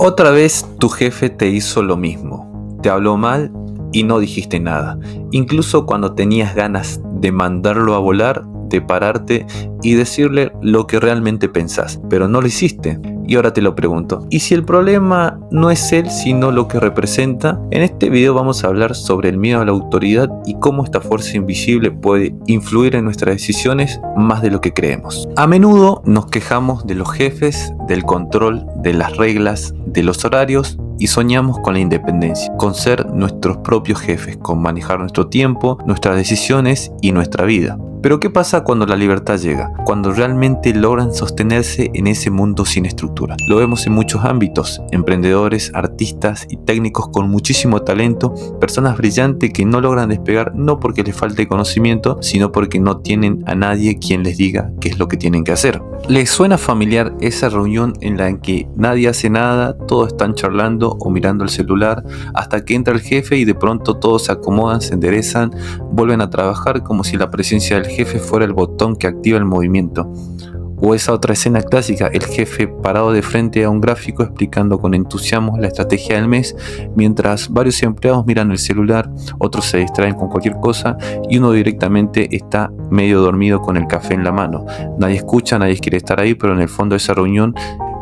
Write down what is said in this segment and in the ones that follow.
Otra vez tu jefe te hizo lo mismo, te habló mal y no dijiste nada, incluso cuando tenías ganas de mandarlo a volar, de pararte y decirle lo que realmente pensás, pero no lo hiciste. Y ahora te lo pregunto, ¿y si el problema no es él sino lo que representa? En este video vamos a hablar sobre el miedo a la autoridad y cómo esta fuerza invisible puede influir en nuestras decisiones más de lo que creemos. A menudo nos quejamos de los jefes, del control, de las reglas, de los horarios y soñamos con la independencia, con ser nuestros propios jefes, con manejar nuestro tiempo, nuestras decisiones y nuestra vida. Pero ¿qué pasa cuando la libertad llega? Cuando realmente logran sostenerse en ese mundo sin estructura. Lo vemos en muchos ámbitos, emprendedores, artistas y técnicos con muchísimo talento, personas brillantes que no logran despegar no porque les falte conocimiento, sino porque no tienen a nadie quien les diga qué es lo que tienen que hacer. ¿Les suena familiar esa reunión en la que nadie hace nada, todos están charlando o mirando el celular, hasta que entra el jefe y de pronto todos se acomodan, se enderezan, vuelven a trabajar como si la presencia del jefe fuera el botón que activa el movimiento? O esa otra escena clásica, el jefe parado de frente a un gráfico explicando con entusiasmo la estrategia del mes, mientras varios empleados miran el celular, otros se distraen con cualquier cosa y uno directamente está medio dormido con el café en la mano. Nadie escucha, nadie quiere estar ahí, pero en el fondo esa reunión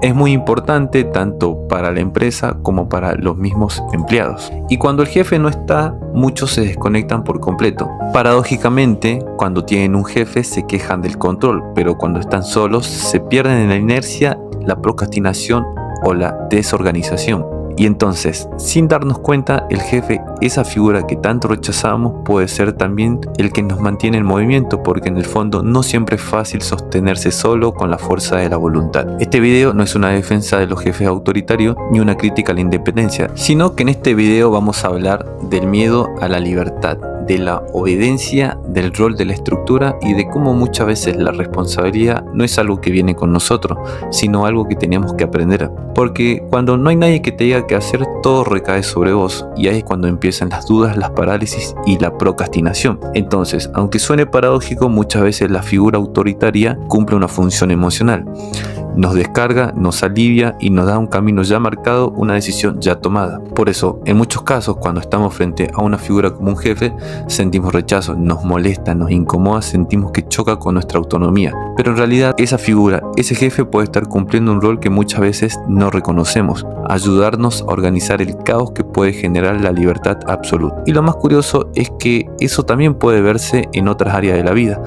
es muy importante tanto para la empresa como para los mismos empleados. Y cuando el jefe no está, muchos se desconectan por completo. Paradójicamente, cuando tienen un jefe se quejan del control, pero cuando están solos se pierden en la inercia, la procrastinación o la desorganización. Y entonces, sin darnos cuenta, el jefe, esa figura que tanto rechazamos, puede ser también el que nos mantiene en movimiento, porque en el fondo no siempre es fácil sostenerse solo con la fuerza de la voluntad. Este video no es una defensa de los jefes autoritarios ni una crítica a la independencia, sino que en este video vamos a hablar del miedo a la libertad, de la obediencia, del rol de la estructura y de cómo muchas veces la responsabilidad no es algo que viene con nosotros, sino algo que tenemos que aprender. Porque cuando no hay nadie que te diga qué hacer, todo recae sobre vos y ahí es cuando empiezan las dudas, las parálisis y la procrastinación. Entonces, aunque suene paradójico, muchas veces la figura autoritaria cumple una función emocional. Nos descarga, nos alivia y nos da un camino ya marcado, una decisión ya tomada. Por eso, en muchos casos, cuando estamos frente a una figura como un jefe, sentimos rechazo, nos molesta, nos incomoda, sentimos que choca con nuestra autonomía. Pero en realidad, esa figura, ese jefe puede estar cumpliendo un rol que muchas veces no reconocemos, ayudarnos a organizar el caos que puede generar la libertad absoluta. Y lo más curioso es que eso también puede verse en otras áreas de la vida.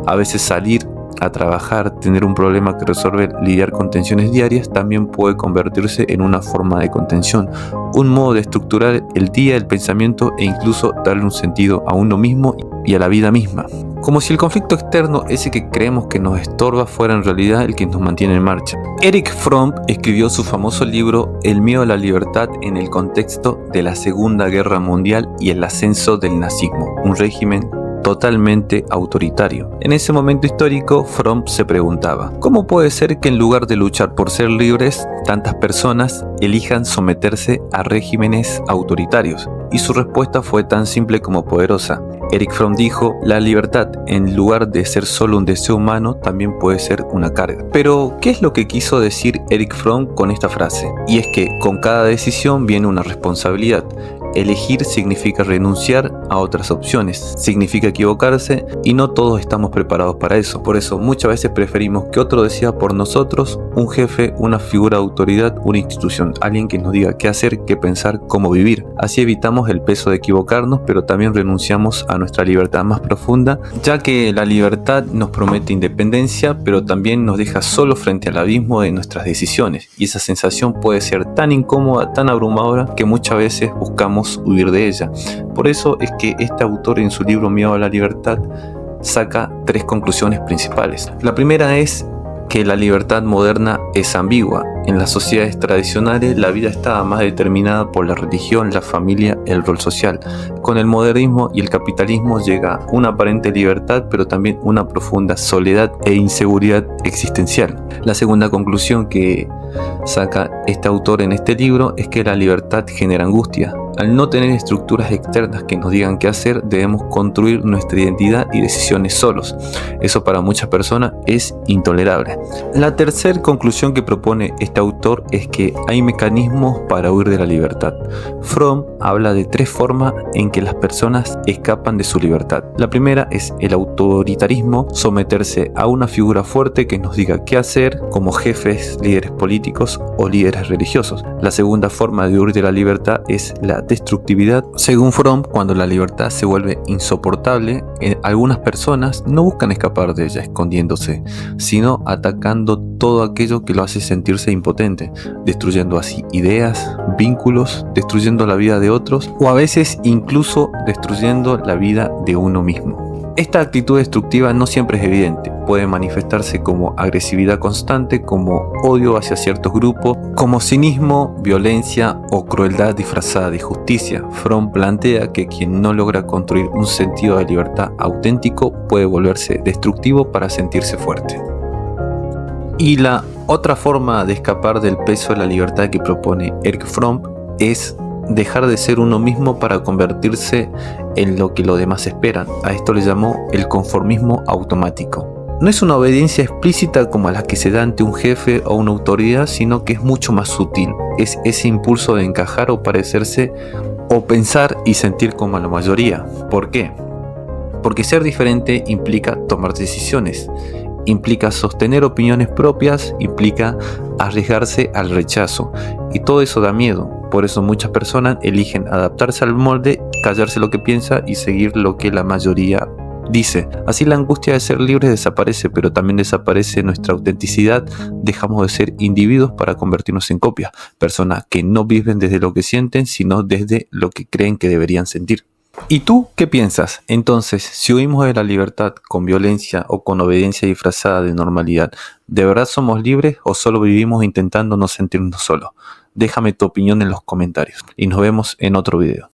A veces salir a trabajar, tener un problema que resolver, lidiar con tensiones diarias, también puede convertirse en una forma de contención, un modo de estructurar el día, el pensamiento e incluso darle un sentido a uno mismo y a la vida misma. Como si el conflicto externo, ese que creemos que nos estorba, fuera en realidad el que nos mantiene en marcha. Erich Fromm escribió su famoso libro El miedo a la libertad en el contexto de la Segunda Guerra Mundial y el ascenso del nazismo, un régimen totalmente autoritario. En ese momento histórico, Fromm se preguntaba, ¿cómo puede ser que en lugar de luchar por ser libres, tantas personas elijan someterse a regímenes autoritarios? Y su respuesta fue tan simple como poderosa. Erich Fromm dijo, la libertad, en lugar de ser solo un deseo humano, también puede ser una carga. Pero, ¿qué es lo que quiso decir Erich Fromm con esta frase? Y es que con cada decisión viene una responsabilidad. Elegir significa renunciar a otras opciones, significa equivocarse y no todos estamos preparados para eso. Por eso muchas veces preferimos que otro decida por nosotros, un jefe, una figura de autoridad, una institución, alguien que nos diga qué hacer, qué pensar, cómo vivir. Así evitamos el peso de equivocarnos, pero también renunciamos a nuestra libertad más profunda, ya que la libertad nos promete independencia, pero también nos deja solos frente al abismo de nuestras decisiones. Y esa sensación puede ser tan incómoda, tan abrumadora, que muchas veces buscamos huir de ella. Por eso es que este autor en su libro Miedo a la Libertad saca tres conclusiones principales. La primera es que la libertad moderna es ambigua. En las sociedades tradicionales la vida estaba más determinada por la religión, la familia, el rol social. Con el modernismo y el capitalismo llega una aparente libertad, pero también una profunda soledad e inseguridad existencial. La segunda conclusión que saca este autor en este libro es que la libertad genera angustia. Al no tener estructuras externas que nos digan qué hacer, debemos construir nuestra identidad y decisiones solos. Eso para muchas personas es intolerable. La tercera conclusión que propone este autor es que hay mecanismos para huir de la libertad. Fromm habla de 3 formas en que las personas escapan de su libertad. La primera es el autoritarismo, someterse a una figura fuerte que nos diga qué hacer, como jefes, líderes políticos o líderes religiosos. La segunda forma de huir de la libertad es la destructividad. Según Fromm, cuando la libertad se vuelve insoportable, algunas personas no buscan escapar de ella escondiéndose, sino atacando todo aquello que lo hace sentirse impotente, destruyendo así ideas, vínculos, destruyendo la vida de otros o a veces incluso destruyendo la vida de uno mismo. Esta actitud destructiva no siempre es evidente, puede manifestarse como agresividad constante, como odio hacia ciertos grupos, como cinismo, violencia o crueldad disfrazada de justicia. Fromm plantea que quien no logra construir un sentido de libertad auténtico puede volverse destructivo para sentirse fuerte. Y la otra forma de escapar del peso de la libertad que propone Erich Fromm es dejar de ser uno mismo para convertirse en lo que los demás esperan. A esto le llamó el conformismo automático. No es una obediencia explícita como la que se da ante un jefe o una autoridad, sino que es mucho más sutil. Es ese impulso de encajar o parecerse o pensar y sentir como la mayoría. ¿Por qué? Porque ser diferente implica tomar decisiones, implica sostener opiniones propias, implica arriesgarse al rechazo. Y todo eso da miedo. Por eso muchas personas eligen adaptarse al molde, callarse lo que piensa y seguir lo que la mayoría dice. Así la angustia de ser libres desaparece, pero también desaparece nuestra autenticidad. Dejamos de ser individuos para convertirnos en copias, personas que no viven desde lo que sienten, sino desde lo que creen que deberían sentir. ¿Y tú qué piensas? Entonces, si huimos de la libertad con violencia o con obediencia disfrazada de normalidad, ¿de verdad somos libres o solo vivimos intentando no sentirnos solos? Déjame tu opinión en los comentarios y nos vemos en otro video.